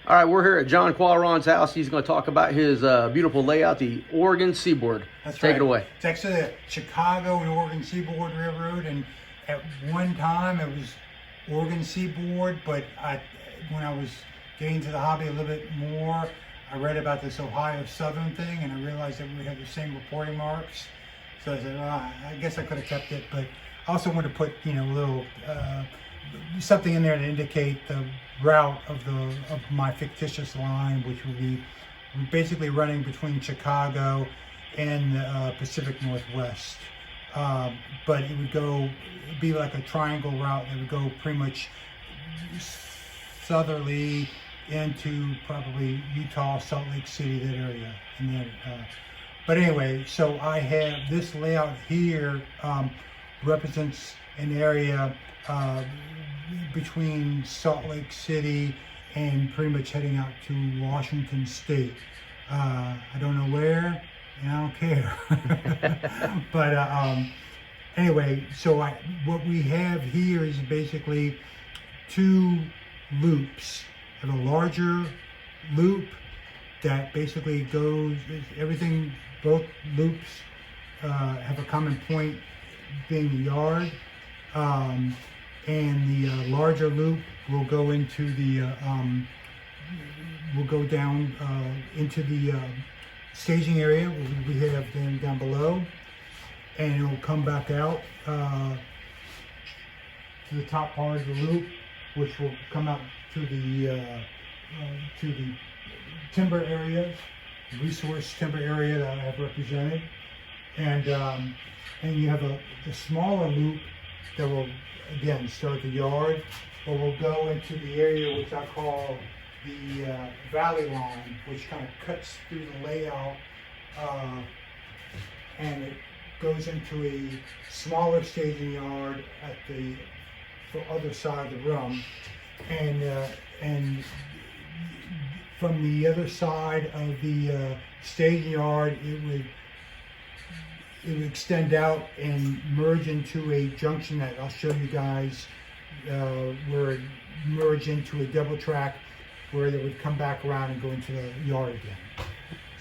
All right, we're here at John Coiron's house. He's going to talk about his beautiful layout, the Oregon Seaboard. That's Take right. it away. It's actually the Chicago and Oregon Seaboard Railroad, and at one time it was Oregon Seaboard, but when I was getting to the hobby a little bit more, I read about this Ohio Southern thing, and I realized that we had the same reporting marks. So I said, well, I guess I could have kept it, but I also wanted to put, a little something in there to indicate the route of my fictitious line, which would be basically running between Chicago and the Pacific Northwest. But it would be like a triangle route that would go pretty much southerly into probably Utah, Salt Lake City, that area. And then, but anyway, so I have this layout here represents an area between Salt Lake City and pretty much heading out to Washington State. I don't know where, and I don't care. But anyway, so what we have here is basically two loops. I have a larger loop that basically goes, both loops have a common point being the yard. And the larger loop will go into down into the staging area we have down below, and it will come back out to the top part of the loop, which will come out to the timber area, resource timber area that I have represented, and you have a smaller loop that will again start the yard, but will go into the area which I call the valley line, which kind of cuts through the layout, and it goes into a smaller staging yard at the other side of the room, and from the other side of the staging yard, it would extend out and merge into a junction that I'll show you guys, where it merge into a double track, where they would come back around and go into the yard again.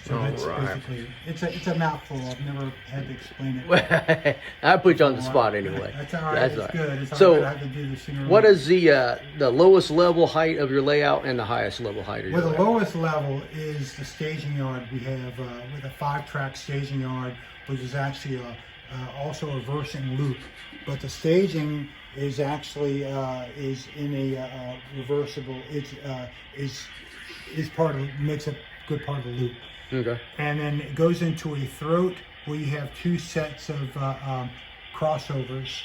So that's basically, it's a mouthful. I've never had to explain it. I put you on the spot anyway. That's all right. That's good. It's so, I have to do this what is the lowest level height of your layout and the highest level height of your layout? Well, the lowest level is the staging yard. We have with a 5-track staging yard, which is actually also a reversing loop. But the staging is actually is in a reversible. Is part of, makes a good part of the loop. Okay. And then it goes into a throat where you have two sets of crossovers,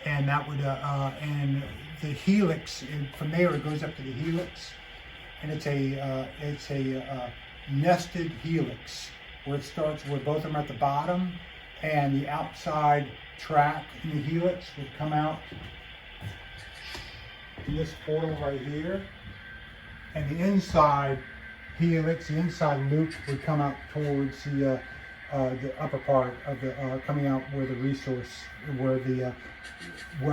and that would and the helix. And from there it goes up to the helix, and it's a nested helix where it starts where both of them are at the bottom, and the outside track in the helix would come out in this portal right here, and the inside helix, the inside loop would come out towards the upper part of the coming out where the resource, where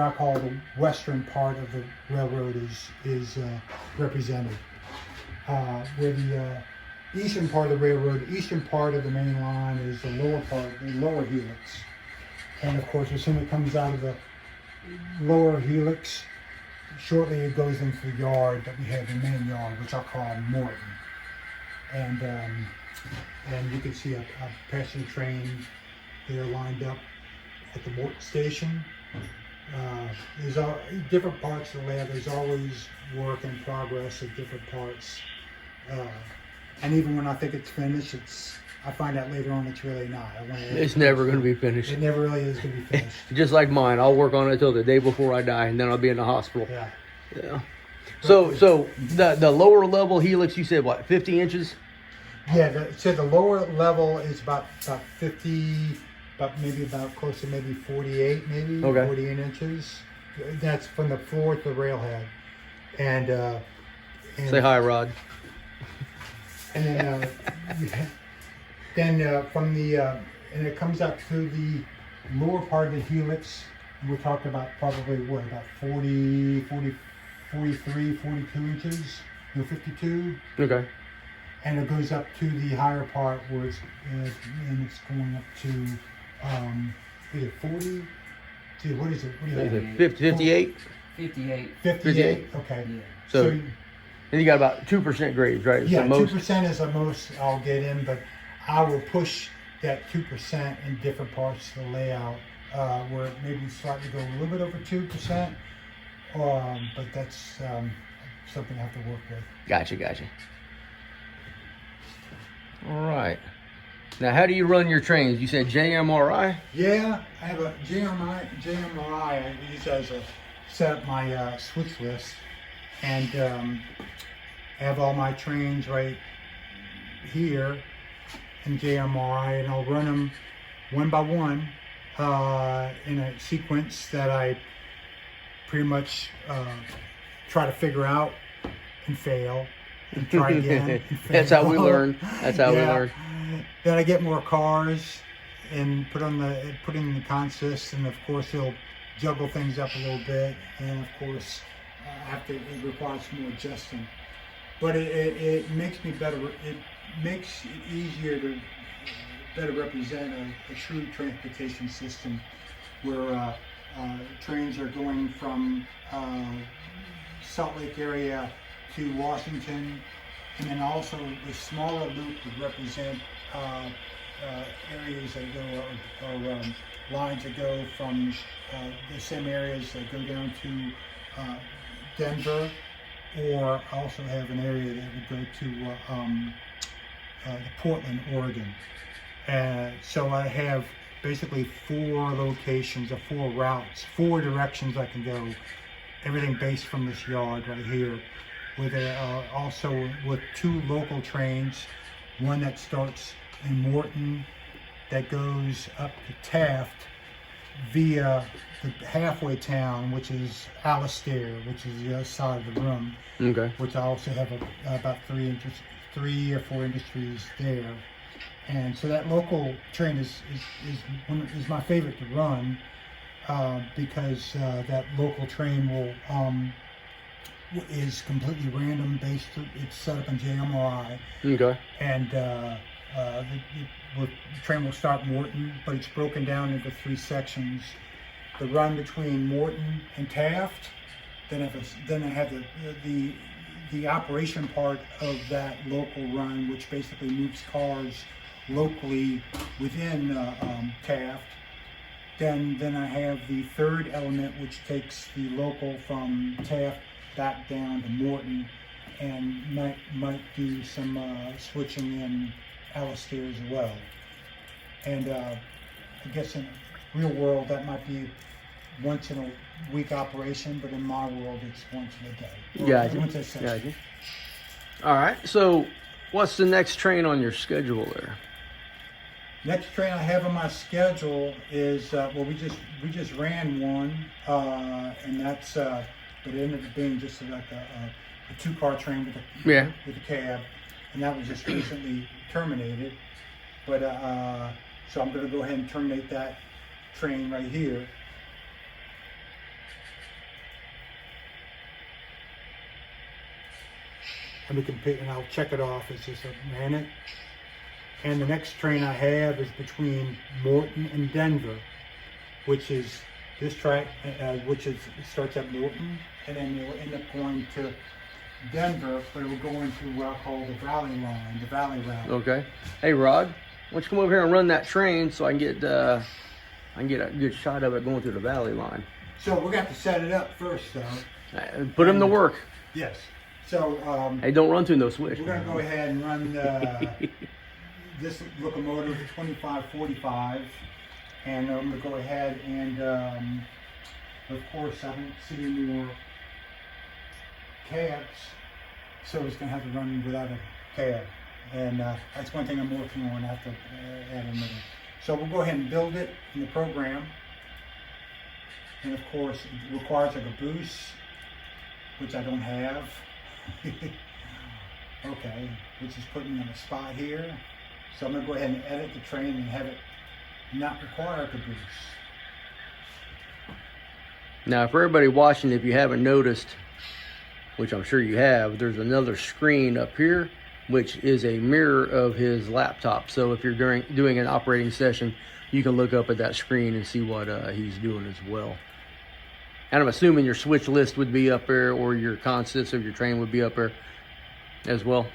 I call the western part of the railroad is represented. Where the eastern part of the railroad, eastern part of the main line is the lower part, the lower helix, and of course as soon as it comes out of the lower helix, shortly it goes into the yard that we have, the main yard, which I call Morton. And you can see a passenger train there lined up at the Morton station. There's different parts of the lab. There's always work in progress at different parts. And even when I think it's finished, I find out later on it's really not. It's never going to be finished. It never really is going to be finished. Just like mine, I'll work on it until the day before I die, and then I'll be in the hospital. Yeah. Yeah. So the lower level helix, you said what, 50 inches? Yeah. So the lower level is about 50, maybe close to maybe 48, maybe 48 inches. That's from the floor to the railhead. And say hi, Rod. And then from the and it comes out to the lower part of the helix. We're talking about probably what, about 43, 42 inches no 52, Okay. and it goes up to the higher part where it's and it's going up to is it 40? See, what is it? What do you Is have? it 58? 58. 58. Okay. Yeah. So, and you got about 2% grades, right? yeah, So most, 2% is the most I'll get in, but I will push that 2% in different parts of the layout where it maybe slightly go a little bit over 2%. But that's something I have to work with. Gotcha. All right. Now, how do you run your trains? You said JMRI? Yeah, I have a JMRI I use as a set up my switch list, and I have all my trains right here in JMRI, and I'll run them one by one in a sequence that I pretty much try to figure out and fail and try again. And That's how we fail. learn. That's how we Yeah. learn. Then I get more cars and put in the consist, and of course he'll juggle things up a little bit, and of course it requires some more adjusting. But it makes me better. It makes it easier to better represent a true transportation system where trains are going from Salt Lake area to Washington, and then also the smaller loop would represent areas that go or lines that go from the same areas that go down to Denver, or also have an area that would go to Portland, Oregon. So I have basically 4 locations or 4 routes, 4 directions I can go. Everything based from this yard right here, with also with 2 local trains, one that starts in Morton that goes up to Taft via the halfway town, which is Alastair, which is the other side of the room. Okay. Which I also have about 3 or 4 industries there. And so that local train is my favorite to run because that local train is completely random based. It's set up in JMRI. Okay. And the train will start Morton, but it's broken down into 3 sections. The run between Morton and Taft, then I have the operation part of that local run, which basically moves cars locally within Taft. Then I have the third element, which takes the local from Taft back down to Morton, and might do some switching in Alastair as well. And I guess in the real world that might be once in a week operation, but in my world it's once in a day. Gotcha. Once a session. Gotcha. All right. So, what's the next train on your schedule there? Next train I have on my schedule is we just ran one, and that's but it ended up being just like a 2-car train with a cab, and that was just recently terminated. But so I'm going to go ahead and terminate that train right here. And we can pick, and I'll check it off as just a minute. And the next train I have is between Morton and Denver, which is this track, which starts at Morton, and then it will end up going to Denver, but it will go into what I call the Valley Line, the Valley Route. Okay. Hey, Rod, why don't you come over here and run that train so I can get a good shot of it going through the Valley Line. So we're going to have to set it up first, though. Put him to work. Yes. So Hey, don't run through no switch. we're going to go ahead and run this locomotive 2545, and I'm going to go ahead and, of course, I don't see any more cabs, so it's going to have to run without a cab, and that's one thing I'm working on after add a minute. So we'll go ahead and build it in the program, and of course it requires a caboose, which I don't have. Okay, which is putting me on the spot here. So I'm going to go ahead and edit the train and have it not require a caboose. Now, for everybody watching, if you haven't noticed, which I'm sure you have, there's another screen up here, which is a mirror of his laptop. So if you're doing an operating session, you can look up at that screen and see what he's doing as well. And I'm assuming your switch list would be up there, or your constants of your train would be up there as well.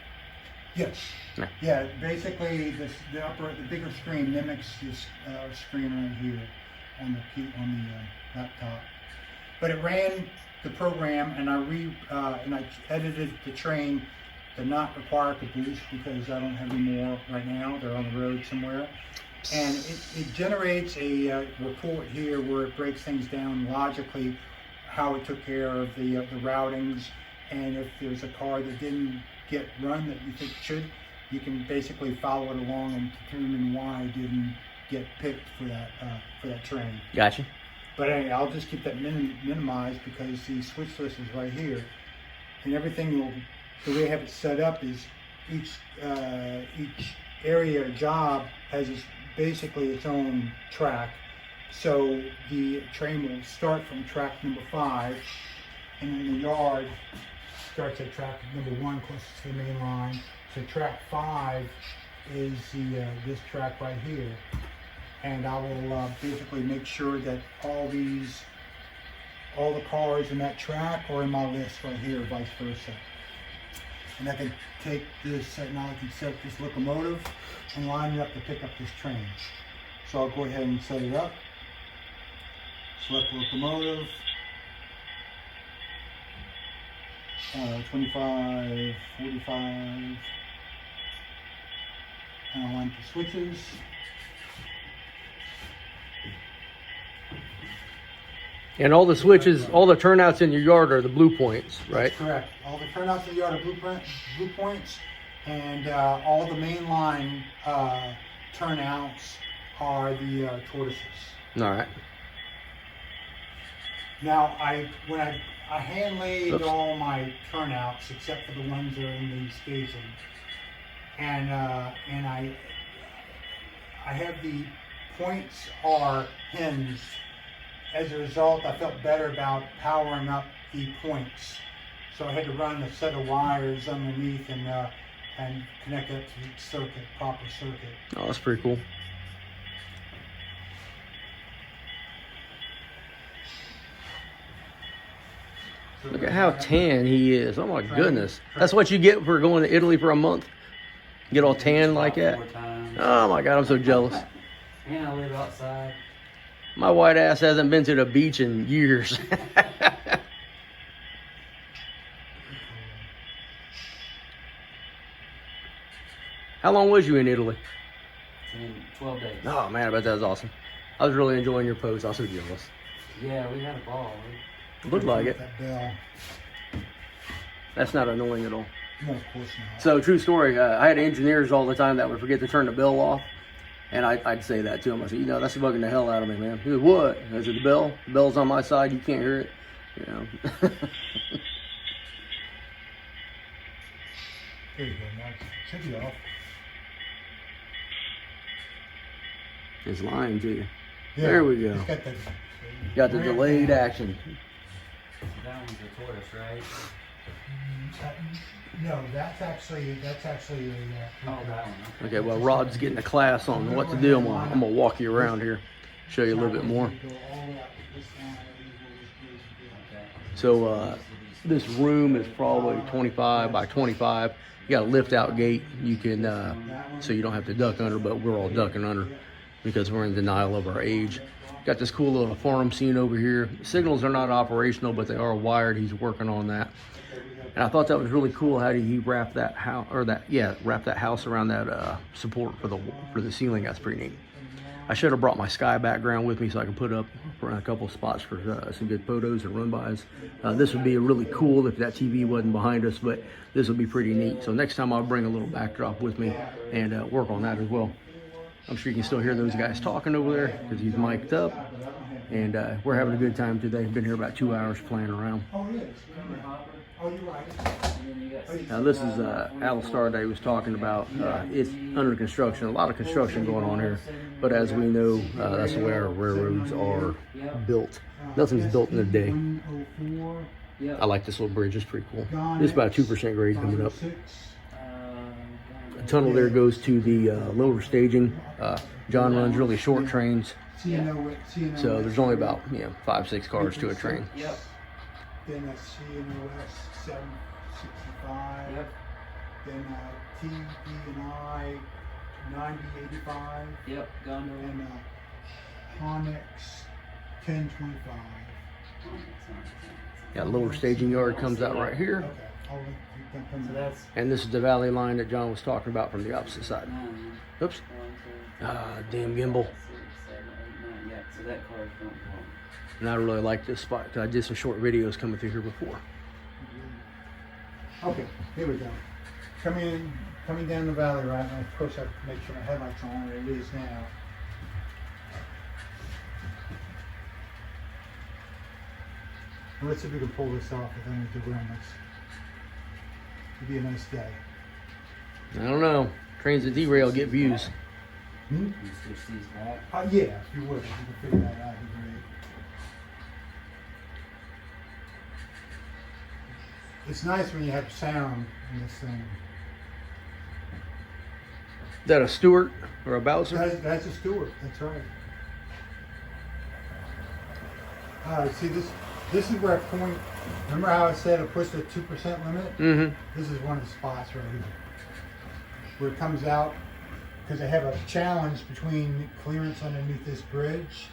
Yes. Yeah. Yeah. Basically, the bigger screen mimics this screen right here on the laptop. But it ran the program, and I edited the train to not require caboose because I don't have any more right now. They're on the road somewhere. And it generates a report here where it breaks things down logically, how it took care of the routings, and if there's a car that didn't get run that you think should, you can basically follow it along and determine why it didn't get picked for that train. Gotcha. But anyway, I'll just keep that minimized because the switch list is right here, and everything the way I have it set up is each area or job has basically its own track. So the train will start from track number 5, and then the yard starts at track number 1 closest to the main line. So track 5 is this track right here, and I will basically make sure that all the cars in that track are in my list right here, vice versa. And I can take this, now I can set up this locomotive and line it up to pick up this train. So I'll go ahead and set it up. Select locomotive. 25, 45. And I'll line the switches. And all the switches, all the turnouts in your yard are the blue points, right? That's correct. All the turnouts in the yard are blue points, and all the main line turnouts are the tortoises. All right. Now, when I hand laid all my turnouts except for the ones that are in the station, and I have the points are hinged. As a result, I felt better about powering up the points. So I had to run a set of wires underneath and connect it to the circuit, proper circuit. Oh, that's pretty cool. Look at how tan he is. Oh my goodness. That's what you get for going to Italy for a month? Get all tan like that? Oh my God, I'm so jealous. And I live outside. My white ass hasn't been to the beach in years. How long was you in Italy? In 12 days. Oh man, I bet that was awesome. I was really enjoying your post. I was so jealous. Yeah, we had a ball. Looked like it. That bell. That's not annoying at all. No, of course not. So, true story, I had engineers all the time that would forget to turn the bell off. And I'd say that to him. I said, you know, that's bugging the hell out of me, man. He goes, what? I said, the bell? The bell's on my side. You can't hear it. You know. There you go, Mike. Should be off. It's lying to you. Yeah, There we go. it's got that. Got the delayed action. That one's a tortoise, right? No, that's actually a. Oh, that one. Okay, well, Rod's getting a class on what to do. I'm gonna walk you around here, show you a little bit more. So this room is probably 25 by 25. You got a lift out gate. You can so you don't have to duck under, but we're all ducking under because we're in denial of our age. Got this cool little farm scene over here. Signals are not operational, but they are wired. He's working on that. And I thought that was really cool. How did he wrap that house, wrap that house around that support for the ceiling? That's pretty neat. I should have brought my sky background with me so I can put up a couple spots for some good photos and run-bys. This would be really cool if that TV wasn't behind us, but this would be pretty neat. So next time I'll bring a little backdrop with me and work on that as well. I'm sure you can still hear those guys talking over there because he's mic'd up. And we're having a good time today. Been here about 2 hours playing around. Oh, it is. Oh, you're right. Now this is Alistar that he was talking about. It's under construction. A lot of construction going on here. But as we know, that's the way our railroads are built. Nothing's built in a day. 104 Yeah. I like this little bridge. It's pretty cool. Gone This is about X, 2% grade coming up. 506. The tunnel there goes to the lower staging. John runs really short trains, CNO, so there's only about 5-6 cars to a train. Yep. Then that's CNOS 765. Yep. Then TB&I 9085. Yep. Gondola. And Honex 1025. Yeah, lower staging yard comes out right here, Okay. I'll link So that's and this is the valley line that John was talking about from the opposite side. 9. Oops. 1, 2, Damn gimbal. 6, 7, 8, 9. Yeah. So that car don't belong. And I really like this spot 'cause I did some short videos coming through here before. Okay, here we go. Coming down the valley, right? And of course, I have to make sure my headlights are on. It is now. Well, let's see if we can pull this off with any derailments. It'd be a nice day. I don't know. Trains that derail get views. Hmm? You switch these back. Yeah, if you would, if you could figure that out, it'd be great. It's nice when you have sound in this thing. Is that a Stewart or a Bowser? That's a Stewart. That's right. See this is where I point. Remember how I said I pushed the 2% limit? Mm-hmm. This is one of the spots right here where it comes out because I have a challenge between clearance underneath this bridge,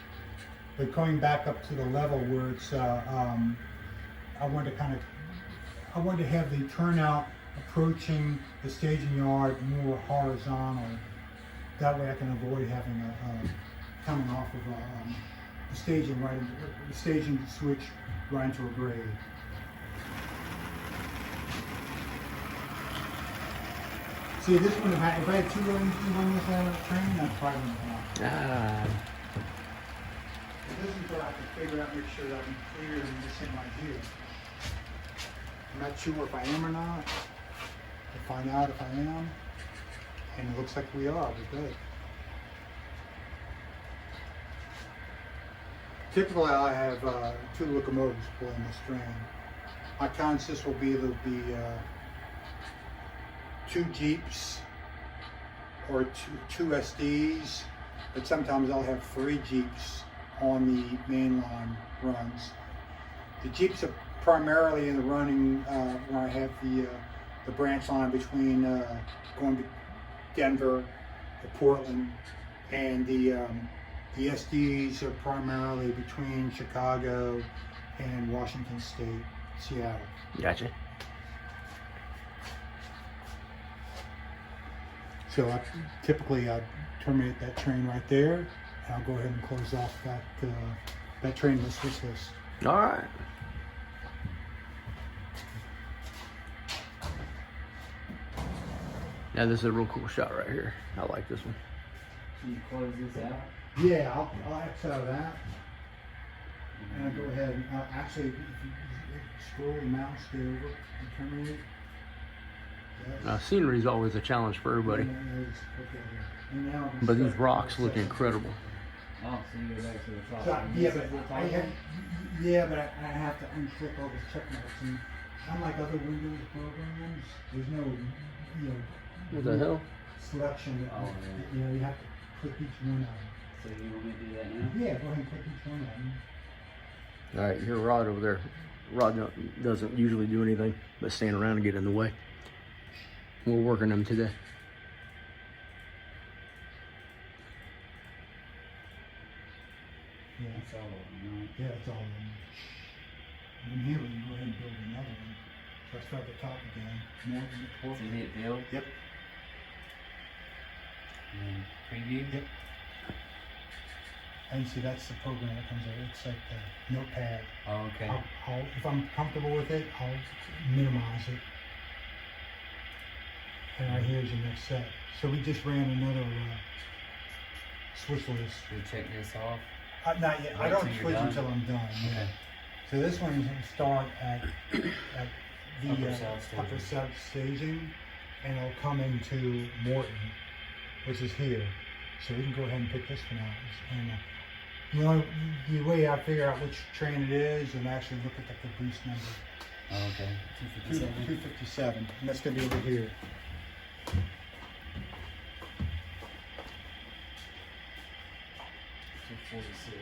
but going back up to the level where it's. I wanted to have the turnout approaching the staging yard more horizontal. That way I can avoid having a coming off of the staging the staging switch right into a grade. See, this one, if I had 2 lanes on this train, that's probably not. This is where I can figure out, make sure that I'm clear in this thing right here. I'm not sure if I am or not. I'll find out if I am. And it looks like we are. We're good. Typically, I have 2 locomotives pulling this train. My consist will be there'll be 2 Jeeps or 2 SDs, but sometimes I'll have 3 Jeeps on the mainline runs. The Jeeps are primarily in the running when I have the branch line between going to Denver to Portland, and the SDs are primarily between Chicago and Washington State, Seattle. Gotcha. So typically I terminate that train right there, and I'll go ahead and close off that train in the switch list. All right. Now this is a real cool shot right here. I like this one. Can you close this out? Yeah, I'll X out of that. And I'll go ahead and actually, if you scroll the mouse, go over and terminate. Yes. Now scenery is always a challenge for everybody, but these rocks look incredible. Oh, so you go back to the top. So, And yeah, this but is the top I have, one? yeah, but I have to unclick all the check marks, and unlike other Windows programs, there's no, What the hell? selection. Oh, yeah. You have to click each one of them. So you want me to do that now? Yeah, go ahead and click each one of them. All right, you hear Rod over there. Rod doesn't usually do anything but stand around and get in the way. We're working them today. Yeah, That's all of them, right? yeah, it's all of them. And then here we can go ahead and build another one. So I start at the top again. More So hit build Yep. and preview. Yep. And see, that's the program that comes out. It's like the notepad. Oh, okay. If I'm comfortable with it, I'll minimize it. And right here's the next set. So we just ran another switch list. Should we check this off? Not yet. I Wait don't till you're switch done? until I'm done. Yeah. Okay. So this one is going to start at the Upper South staging, and it'll come into Morton, which is here. So we can go ahead and pick this one out. And The way I figure out which train it is and actually look at the caboose number. Oh, okay. 257. 257, and that's gonna be over here. 246.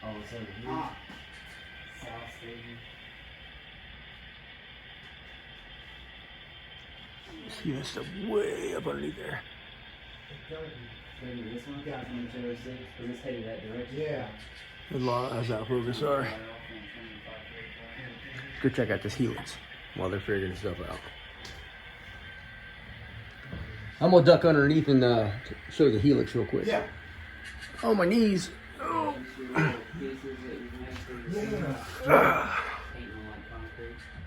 Oh, it's over here. South Stadium. See that stuff way up underneath there. Maybe this one? Yeah. 206. Or this headed that direction? Yeah. A lot as out focus are. Go check out this helix while they're figuring stuff out. I'm gonna duck underneath and show the helix real quick. Yeah. Oh, my knees. Oh.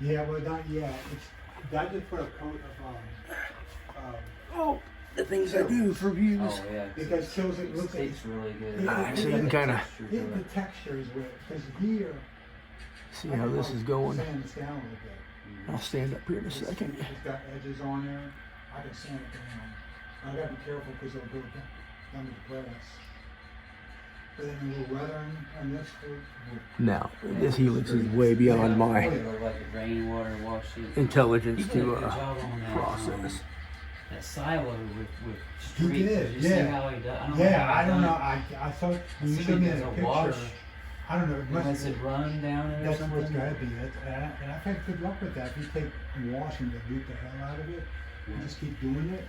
Yeah, well, not yet. I just put a coat of Oh, the things I do for views. Oh, yeah. because it shows it looks like It's really good. So you can kind of the texture is weird. Because here, see how this is going. sand this down a little bit. I'll stand up here in a second. It's got edges on there. I can sand it down. I gotta be careful because it'll go down to the grass. But then a little weathering on this fruit. Now, this helix is way beyond my It looked like a rainwater wash it. intelligence He did a to good job on that, process. That silo with He streaks. did, Did you see yeah. how he does? Yeah, I don't know. I I thought when you see showed me there's that a picture, wash. I don't know. It must Has be. it run down it or That's something? what's gotta be it. And I've had good luck with that. If you take wash and dilute the hell out of it, and just keep doing it,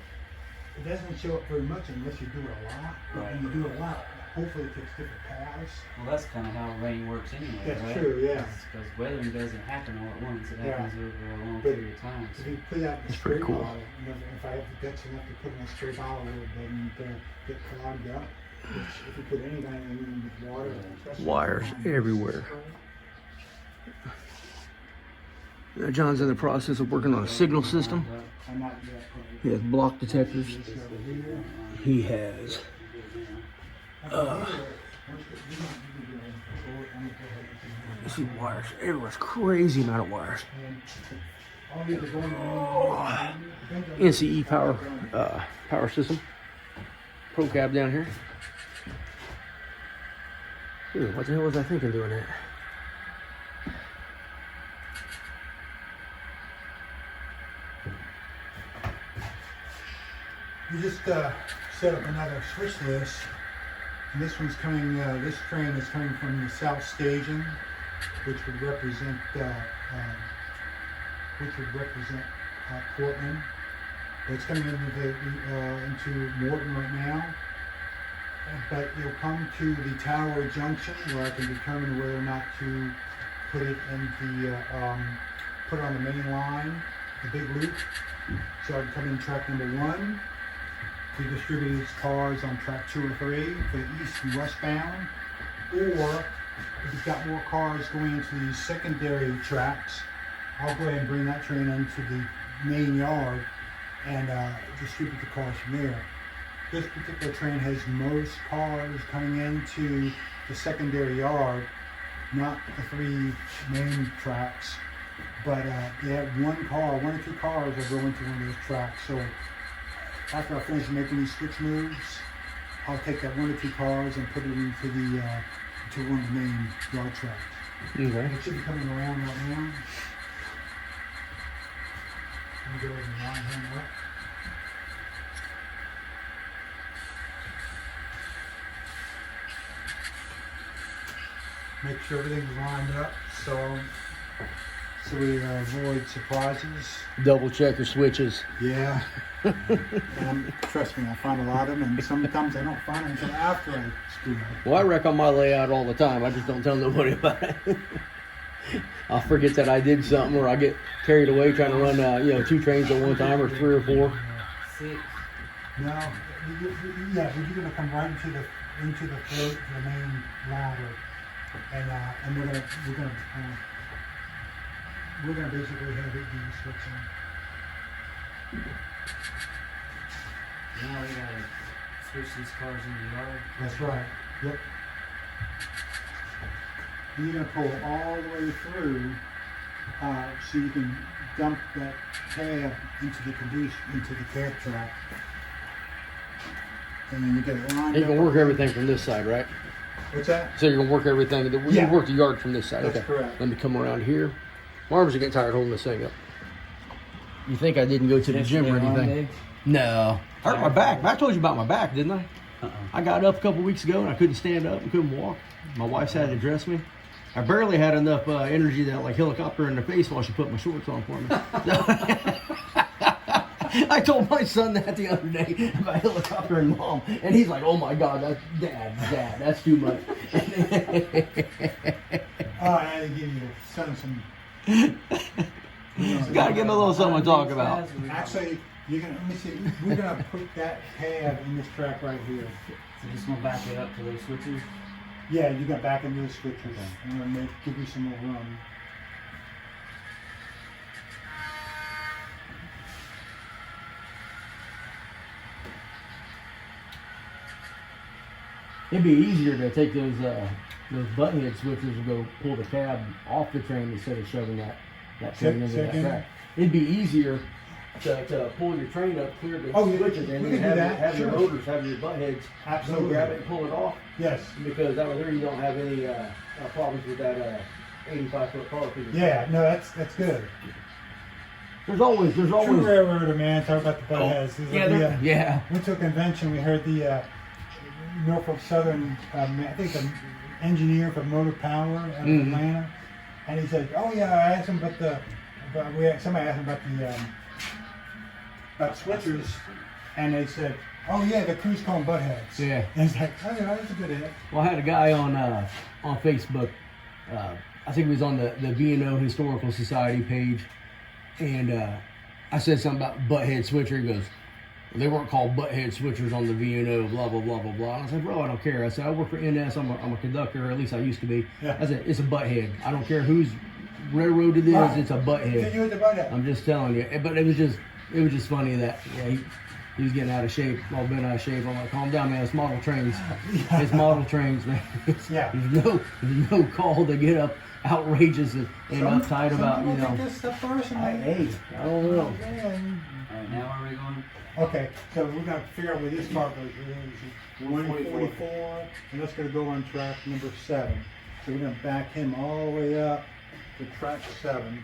it doesn't show up very much unless you do it a lot. But when you do it a lot, hopefully it takes different paths. Well, that's kind of how rain works anyway, That's right? true, yeah. Because weathering doesn't happen all at once. It Yeah. happens over a long But period of time. If you put that in a That's pretty straight cool. bottle, if I have the guts enough to put in a straight bottle where it doesn't get clogged up, which if you put anything in with water, especially Wires everywhere. John's in the process of working on a signal system. I'm not yet. He has block detectors. This over here. He has you see wires everywhere. It's crazy amount of wires. NCE power system. Pro cab down here. Dude, what the hell was I thinking doing that? You just set up another switch list. And this one's coming, this train is coming from the South Station, which would represent Portland. It's coming into Morton right now. But it'll come to the Tower Junction where I can determine whether or not to put it in the put it on the main line, the big loop. So I can come in track number 1 to distribute its cars on track 2 or 3 for the east and westbound. Or if you've got more cars going into the secondary tracks, I'll go ahead and bring that train into the main yard and distribute the cars from there. This particular train has most cars coming into the secondary yard, not the 3 main tracks, but they have one or 2 cars that go into one of those tracks. So after I finish making these switch moves, I'll take that 1 or 2 cars and put it into the to one of the main yard tracks. Okay. It should be coming around right now. Let me go ahead and line him up. Make sure everything's lined up so we avoid surprises. Double check your switches. Yeah. Trust me, I find a lot of them, and sometimes I don't find them until after I screw up. Well, I wreck on my layout all the time. I just don't tell nobody about it. I'll forget that I did something, or I get carried away trying to run, 2 trains at one time, or 3 or 4. 6. No, yeah, but you're gonna come right into the float, the main ladder, and we're gonna basically have it be switching. Now we gotta switch these cars in the yard. That's right. Yep. And you're gonna pull all the way through, so you can dump that cab into the cab track. and then you get it lined You up. can work everything from this side, right? What's that? So you're gonna work everything. You Yeah. work the yard from this side. That's Okay. correct. Let me come around here. My arms are getting tired holding this thing up. You think I didn't go to the gym or anything? No. I hurt my back. I told you about my back, didn't I? I got up a couple weeks ago and I couldn't stand up and couldn't walk. My wife's had to dress me. I barely had enough energy to like helicopter in the face while she put my shorts on for me. I told my son that the other day about helicopter and mom, and he's like, "Oh my God, that's dad, that's too much." Oh, I had to give your son some. Gotta give him a little something to talk about. Actually, you're gonna let me see. We're gonna put that tab in this track right here. So just gonna back it up to those switches. Yeah, you got back into the switches. I'm gonna give you some more room. It'd be easier to take those button head switches and go pull the cab off the train instead of shoving that train into that track. It'd be easier to pull your train up, clear the switches, and then have your motors, have your butt heads, Absolutely. grab it and pull it off. Yes. Because out there you don't have any problems with that 85-foot car. Yeah. No, that's good. There's always. True railroader, man. Talk about the butt heads. Yeah. Went to a convention. We heard the Norfolk Southern. I think the engineer for Motor Power out of Atlanta, and he said, "Oh yeah, I asked him about somebody asked him about switchers, and they said, oh yeah, the crews call them butt heads." Yeah. And it's like, oh yeah, that's a good head. Well, I had a guy on Facebook. I think it was on the B&O Historical Society page, and I said something about butthead switcher. He goes, "They weren't called butthead switchers on the V&O, blah blah blah blah blah." And I said, "Bro, I don't care." I said, "I work for NS. I'm a conductor, or at least I used to be." Yeah. I said, "It's a butthead. I don't care whose railroad it is. Right. It's a butthead." You with the butt head. I'm just telling you. But it was just funny that he was getting out of shape, all bent out of shape. I'm like, calm down, man. It's model trains. It's model trains, man. There's no call to get up outrageous and uptight about, you know. This stuff first, I don't know. Alright, now where are we going? Okay, so we're gonna figure out where this car goes. 144, and that's gonna go on track number 7. So we're gonna back him all the way up to track 7,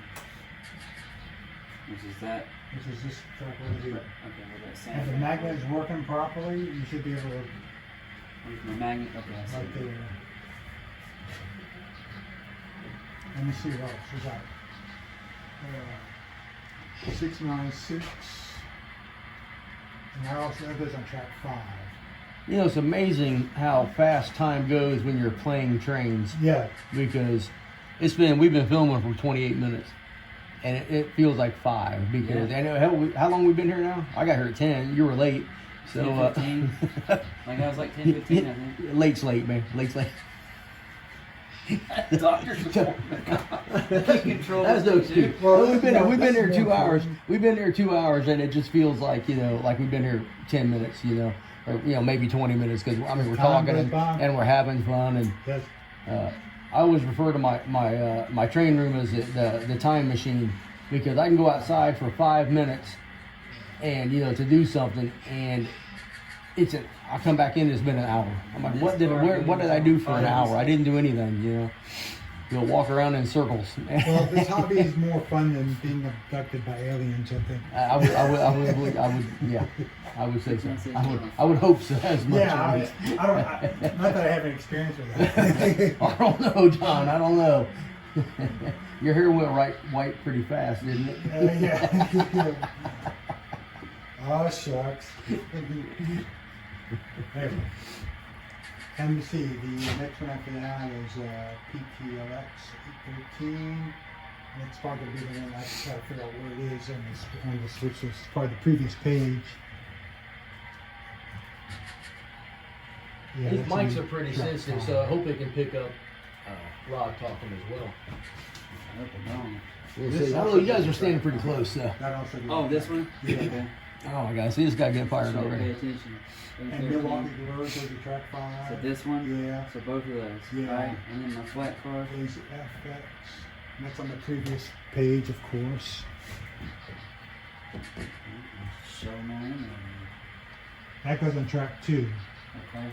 Which is that? which is this track right here. Okay, where that If sand. the magnet is working properly, you should be able to Where's my magnet? Okay, I see. right there. Let me see what else we got. 696. And that goes on track 5. You know, it's amazing how fast time goes when you're playing trains, Yeah. because we've been filming for 28 minutes, and it feels like 5 because I know how long we've been here now. I got here at 10. You were late, so 10:15. Like I was like 10:15, I think. Late's late, man. Late's late. Doctor's appointment. Can't control That's no excuse. Well, We've been here 2 that's hours. We've been here 2 hours, and it just feels like, you know, like we've been here 10 minutes, you know, or, you know, maybe 20 minutes, because I mean we're Time talking goes by. and we're having fun, and Yes. I always refer to my train room as the time machine, because I can go outside for 5 minutes, and you know, to do something, and I come back in, it's been an hour. I'm like, what did I do for an hour? I didn't do anything, you know. You'll walk around in circles. Well, this hobby is more fun than being abducted by aliens, I think. I would say so. I would hope so as much. Yeah, at least. not that I have any experience with that. I don't know, John. I don't know. Your hair went white pretty fast, didn't it? Yeah. Oh, shucks. Anyway. And you see, the next one after that is PTLX 813. And it's probably going to be the one I try to figure out where it is on the switch. It's probably the previous page. Yeah, These that's mics in are pretty track sensitive, 5. so I hope they can pick up Rod talking as well. I hope I don't. We'll This see. I also know you guys are goes standing track pretty 5. close, so. That also goes Oh, this one? Yeah. Okay. Oh my God, see this guy getting fired Should pay already. attention. And Milwaukee Grove goes to track 5. So this one? Yeah. So both of those. Yeah. Right? And then my flat car. Is FX. And that's on the previous page, of course. Show mine. That goes on track 2. Okay.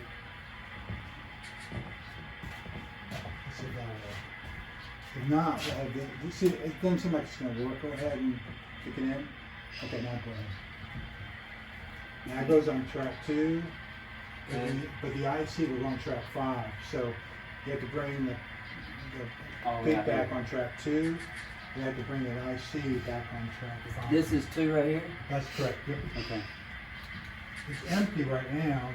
Let's see that way. If not, you see, it doesn't seem like it's going to work. Go ahead and kick it in. Okay, now go ahead. Now it goes on track 2, but the IC was on track 5. So you have to bring the pit back on track 2. You have to bring that IC back on track 5. This is 2 right here? That's correct. Yep. Okay. It's empty right now,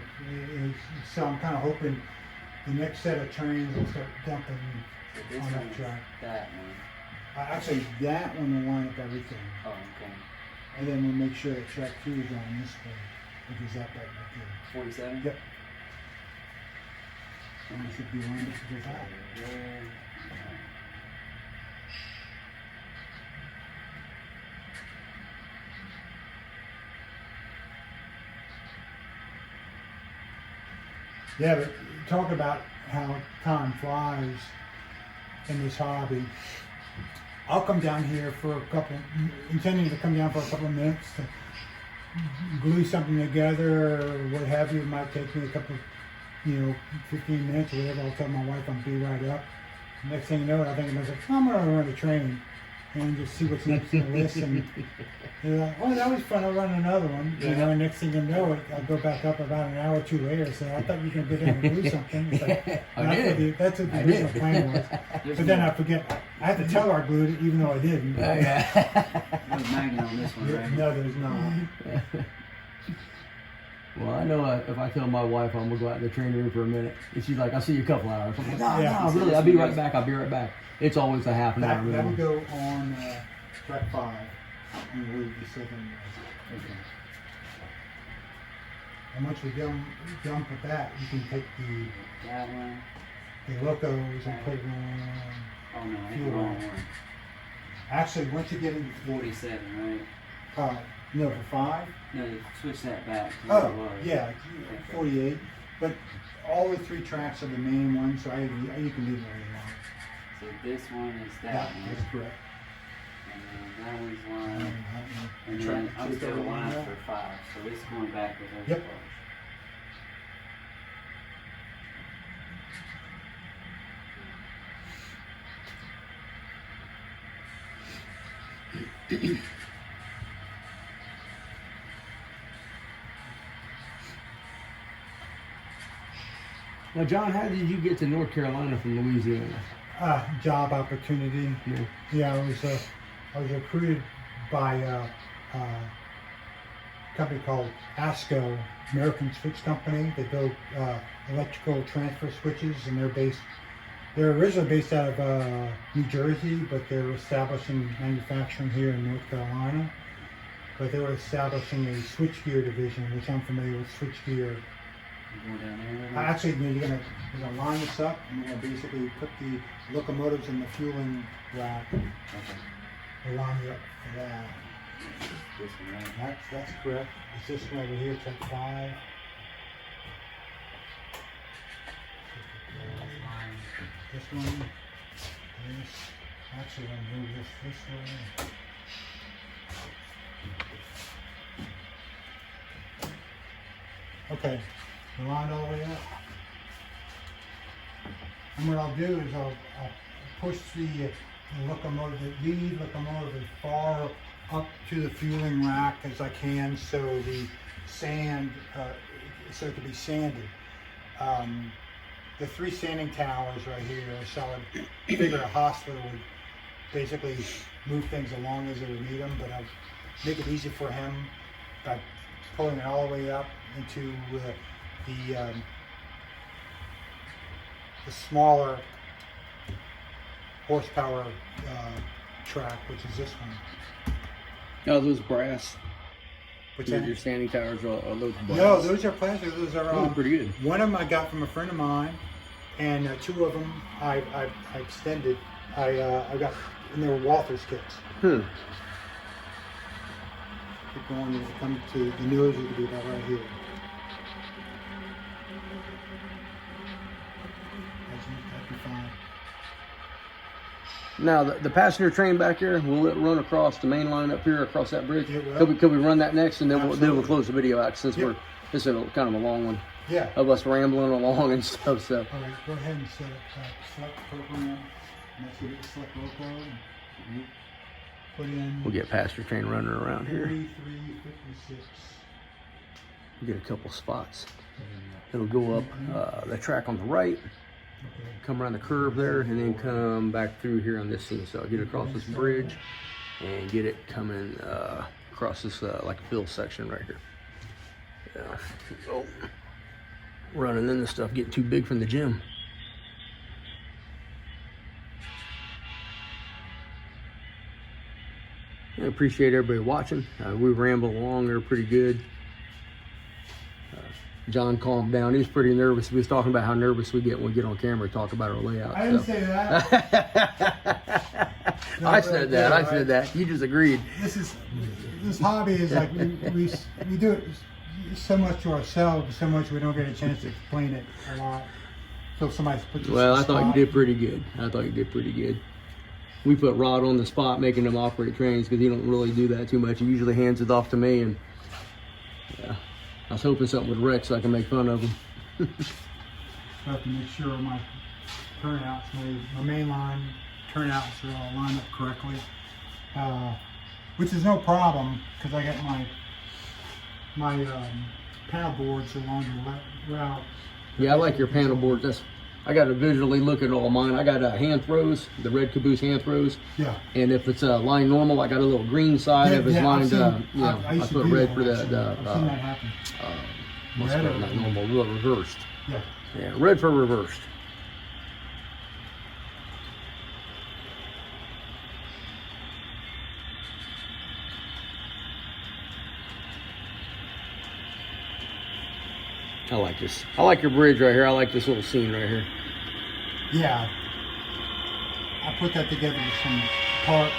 so I'm kind of hoping the next set of trains will start dumping So this on one that is track. that one. Actually, that one will line up everything. Oh, okay. And then we'll make sure that track 2 is on this way, which is that right there. 47? Yep. And it should be lined up to go back. There. Yeah, but talk about how time flies in this hobby. I'll come down here for intending to come down for a couple of minutes to glue something together or what have you. It might take me a couple, 15 minutes or whatever. I'll tell my wife I'll be right up. Next thing you know, I think I'm going to run a train and just see what's next on the list. And they're like, oh, that was fun. I'll run another one. And next thing you know, I'll go back up about an hour or 2 later. So I thought you were going to go down and glue something. It's like, that's what the original plan was. But then I forget. I had to tell her I glued it, even though I didn't. Oh, yeah. There's a magnet on this one, right? No, there's not. Well, I know if I tell my wife I'm gonna go out in the training room for a minute, and she's like, "I'll see you a couple hours." I'm like, "No, really, I'll be right back. I'll be right back." It's always a half an hour. That would go on track 5, and glue the second. Okay. And once we're done with that, you can take That one. the locos and put it on. Oh, no, that's the Fuel. wrong one. Actually, once you get into 47, right? no, for 5. No, you switch that back. To what it Oh, was. yeah, 48. But all the 3 tracks are the main ones, so you can leave it where you want. So this one is that Yeah, one. that's correct. And then that one's one. And Track then I'm 2 still goes on aligned that. for 5. So it's going back with those Yep. parts. Now, John, how did you get to North Carolina from Louisiana? Job opportunity. Yeah. Yeah, I was recruited by a company called ASCO, American Switch Company. They build electrical transfer switches, and they're originally based out of New Jersey, but they're establishing manufacturing here in North Carolina. But they were establishing a switchgear division, which I'm familiar with switchgear. You go down there a little bit? Actually, you're gonna line this up, and we're gonna basically put the locomotives in the fueling rack. Okay. We'll line you up for that. This one, right? That's correct. It's this one over here, track 5. This one. This. Actually, I'm gonna move this way. Okay, we're lined all the way up. And what I'll do is I'll push the locomotive, the lead locomotive as far up to the fueling rack as I can, so the sand, so it can be sanded. The 3 sanding towers right here are solid. I figure a hospital would basically move things along as they would need them, but I'll make it easy for him by pulling it all the way up into the smaller horsepower track, which is this one. Oh, those brass. Which Your standing towers are those brass? No, those are plastic. Those are Those are pretty good. One of them I got from a friend of mine, and 2 of them I extended. I got, and they were Walther's kits. Keep going, you come to the nose, you can do that right here. That'd be fine. Now, the passenger train back here, will it run across the main line up here, across that bridge? It will. Could we run that next, and then we'll Absolutely. close the video out since Yep. This is kind of a long one Yeah. of us rambling along and stuff. So All right, go ahead and set up select program. Make sure you get the select roll code. Put in we'll get pasture train running around here. 3356. Get a couple spots. It'll go up the track on the right, Okay. come around the curve there, and then come back through here on this scene. So I'll get across this bridge and get it coming across this like fill section right here. Yeah. Oh. Running in this stuff getting too big from the gym. I appreciate everybody watching. We ramble along there pretty good. John calmed down. He was pretty nervous. We was talking about how nervous we get when we get on camera and talk about our layout. I didn't say that. I said that. I said that. You just agreed. This hobby is like we do it so much to ourselves, so much we don't get a chance to explain it a lot. So if somebody's put this Well, I in the thought you spot. did pretty good. I thought you did pretty good. We put Rod on the spot making him operate trains because he don't really do that too much. He usually hands it off to me, and yeah, I was hoping something would wreck so I can make fun of him. I have to make sure my turnouts, my main line turnouts are all lined up correctly, which is no problem because I got my panel boards along the route. Yeah, I like your panel board. I got to visually look at all mine. I got hand throws, the red caboose hand throws. Yeah. And if it's line normal, I got a little green side. If it's lined, I I put red for I've seen that happen. what's Red that? or- Not normal, reversed. Yeah. Yeah, red for reversed. I like this. I like your bridge right here. I like this little scene right here. Yeah. I put that together with some parts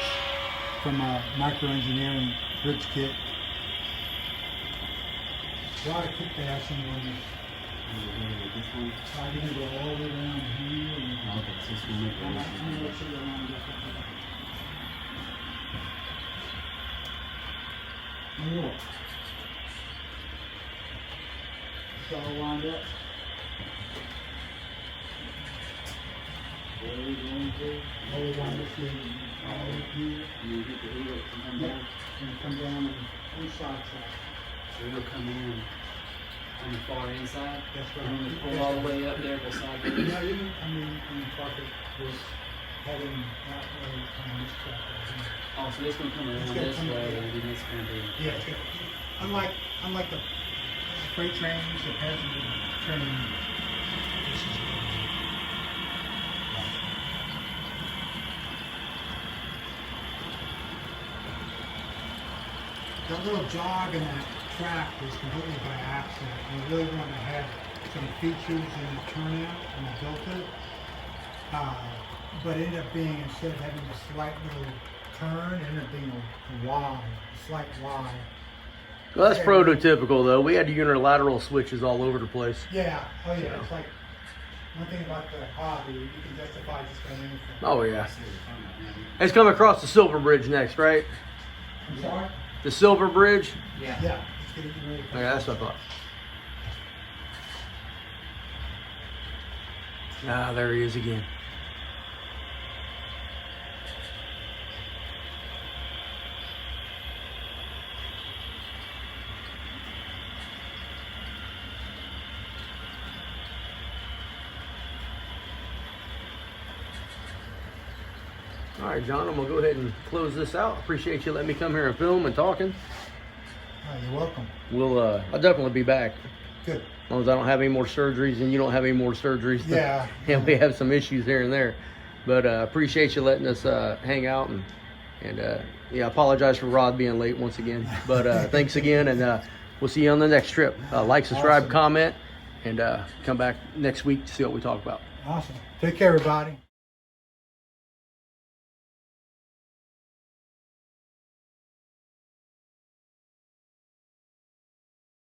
from micro engineering bridge kit. A lot of kickbashing on this. I can go all the way around here. And Okay, so it's gonna make I'm it not easy. going to go around differently. More. It's all lined up. Where are we going to? All lined up here. All up here. You hit the heel and come Yeah. down. And come down on each side. So it'll come in on the far inside. That's right. And then pull all the way up there beside the. Yeah, you can, I mean, park it was heading that way on this track right here. Oh, so it's gonna come around It's gonna this come way, around. and then it's gonna be. Yeah, it's good. Unlike the freight trains, the passenger train, this is that little jog in that track was completely by accident. We really wanted to have some features in the turnout when we built it. But it ended up being, instead of having a slight little turn, it ended up being a Y, a slight Y. Well, that's prototypical though. We had unilateral switches all over the place. Yeah, oh yeah, it's like, one thing about the hobby, you can justify just about anything. Oh yeah. It's coming across the Silver Bridge next, right? I'm sorry? The Silver Bridge. Yeah. Yeah, let's get it ready. Okay, that's what I thought. Ah, there he is again. All right, John, I'm gonna go ahead and close this out. Appreciate you letting me come here and film and talking. Oh, you're welcome. I'll definitely be back. Good. As long as I don't have any more surgeries and you don't have any more surgeries. Yeah. And we have some issues here and there. But appreciate you letting us hang out. And yeah, I apologize for Rod being late once again. But thanks again, and we'll see you on the next trip. Like, subscribe, Awesome. comment, and come back next week to see what we talk about. Awesome. Take care, everybody.